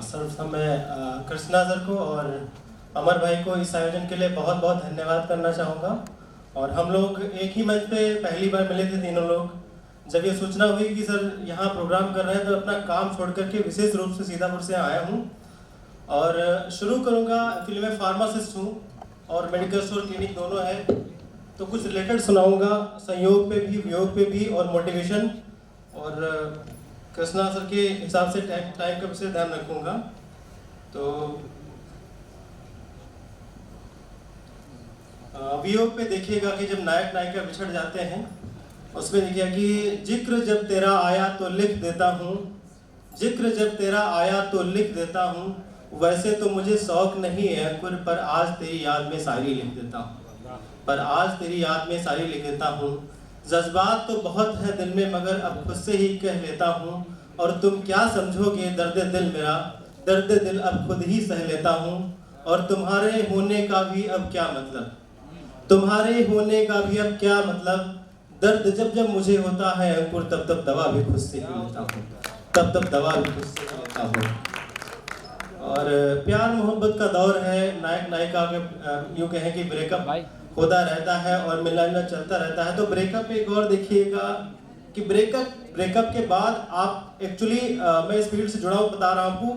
सर्वप्रथम मैं कृष्णा सर को और अमर भाई को इस आयोजन के लिए बहुत बहुत धन्यवाद करना चाहूँगा। और हम लोग एक ही मंच पे पहली बार मिले थे तीनों लोग। जब ये सूचना हुई कि सर यहाँ प्रोग्राम कर रहे हैं तो अपना काम छोड़ करके विशेष रूप से सीतापुर से आया हूँ और शुरू करूँगा। एक्चुअली मैं फार्मासिस्ट हूँ और मेडिकल स्टोर क्लिनिक दोनों है, तो कुछ रिलेटेड सुनाऊँगा, संयोग पे भी, वियोग पे भी और मोटिवेशन। और कृष्णा सर के हिसाब से टाइम का विशेष ध्यान रखूँगा। तो वियोग पे देखिएगा कि जब नायक नायिका बिछड़ जाते हैं, उसमें देखिएगा कि जिक्र जब तेरा आया तो लिख देता हूँ, जिक्र जब तेरा आया तो लिख देता हूँ, वैसे तो मुझे शौक नहीं है अंकुर, पर आज तेरी याद में शायरी लिख देता हूँ, पर आज तेरी याद में शायरी लिख देता हूँ। जज्बात तो बहुत है दिल में मगर अब खुद से ही कह लेता हूँ, और तुम क्या समझोगे दर्द दिल मेरा, दर्द दिल अब खुद ही सह लेता हूँ। और तुम्हारे होने का भी अब क्या मतलब, तुम्हारे होने का भी अब क्या मतलब, दर्द जब जब मुझे होता है अंकुर, तब तब दवा भी खुद से ही लेता हूँ, तब तब दवा भी खुद से ही लेता हूँ। और प्यार मोहब्बत का दौर है, नायक नायिका के यूँ कहें कि ब्रेकअप होता रहता है और मिलना चलता रहता है। तो ब्रेकअप एक और देखिएगा कि ब्रेकअप के बाद आप एक्चुअली मैं इस फील्ड से जुड़ा हूँ, बता रहा हूँ,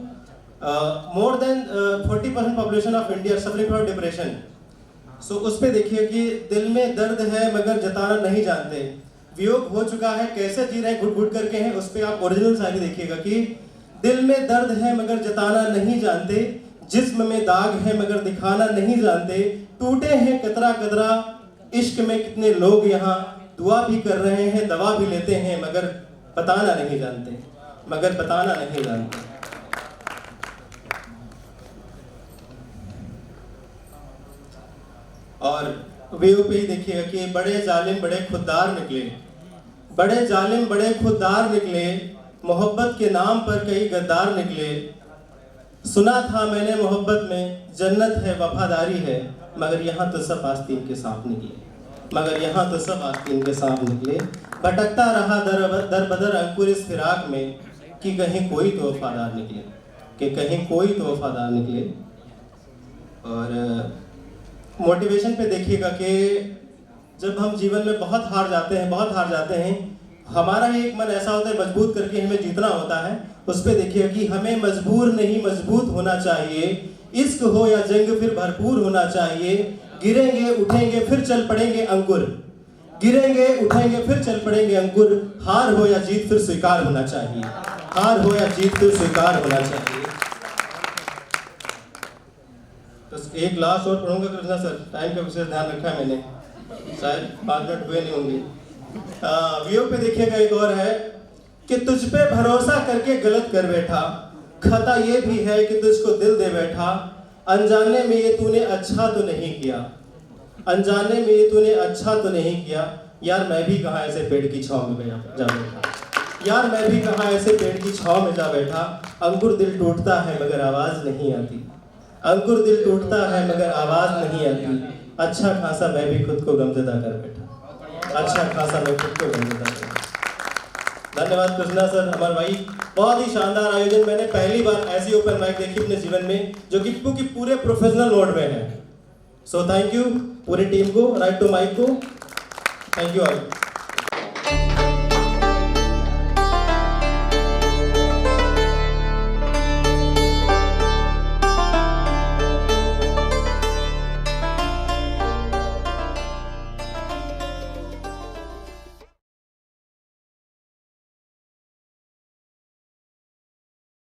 more than 40% population of India suffering from depression. So उस पे देखिए कि दिल में दर्द है मगर जताना नहीं जानते, वियोग हो चुका है कैसे जी रहे घुट घुट करके हैं। उस पे आप ओरिजिनल शायरी देखिएगा कि दिल में दर्द है मगर जताना नहीं जानते, जिस्म में दाग है मगर दिखाना नहीं जानते, टूटे हैं कतरा कतरा इश्क में कितने लोग यहाँ, दुआ भी कर रहे हैं दवा भी लेते हैं मगर बताना नहीं जानते, मगर बताना नहीं जानते। और व्यू पे ही देखिएगा कि बड़े जालिम बड़े खुददार निकले, बड़े जालिम बड़े खुददार निकले, मोहब्बत के नाम पर कई गद्दार निकले। सुना था मैंने मोहब्बत में जन्नत है वफादारी है, मगर यहाँ तो सब आस्तीन के सांप निकले, मगर यहाँ तो सब आस्तीन के सांप निकले। भटकता रहा दर बदर अंकुर इस फिराक में, कि कहीं कोई तो वफादार निकले, कि कहीं कोई तो वफादार निकले। और मोटिवेशन पे देखिएगा कि जब हम जीवन में बहुत हार जाते हैं, हमारा ही एक मन ऐसा होता है मजबूत करके हमें जीतना होता है। उस पे देखिएगा कि हमें मजबूर नहीं मजबूत होना चाहिए, इश्क हो या जंग फिर भरपूर होना चाहिए। गिरेंगे उठेंगे फिर चल पड़ेंगे अंकुर, गिरेंगे उठेंगे फिर चल पड़ेंगे अंकुर, हार हो या जीत फिर स्वीकार होना चाहिए, हार हो या जीत फिर स्वीकार होना चाहिए। तो एक लास्ट और पढ़ूंगा कृष्णा सर, टाइम का विशेष ध्यान रखा है मैंने, शायद 5 मिनट हुए नहीं होंगे। व्यू पे देखिएगा एक और है कि तुझ पे भरोसा करके गलत कर बैठा, खता ये भी है कि तुझको दिल दे बैठा, अनजाने में ये तूने अच्छा तो नहीं किया, अनजाने में ये तूने अच्छा तो नहीं किया। यार मैं भी कहाँ ऐसे पेड़ की छांव में जा बैठा, यार मैं भी कहाँ ऐसे पेड़ की छांव में जा बैठा। अंकुर दिल टूटता है मगर आवाज नहीं आती, अंकुर दिल टूटता है मगर आवाज नहीं आती। अच्छा खासा मैं भी खुद को गमज़दा कर बैठा, अच्छा खासा मैं खुद को गमज़दा कर। धन्यवाद कृष्णा सर, अमर भाई, बहुत ही शानदार आयोजन। मैंने पहली बार ऐसी ओपन माइक देखी अपने जीवन में जो कि पूरे प्रोफेशनल मोड में है। सो थैंक यू पूरी टीम को, राइट टू माइक को, थैंक यू ऑल।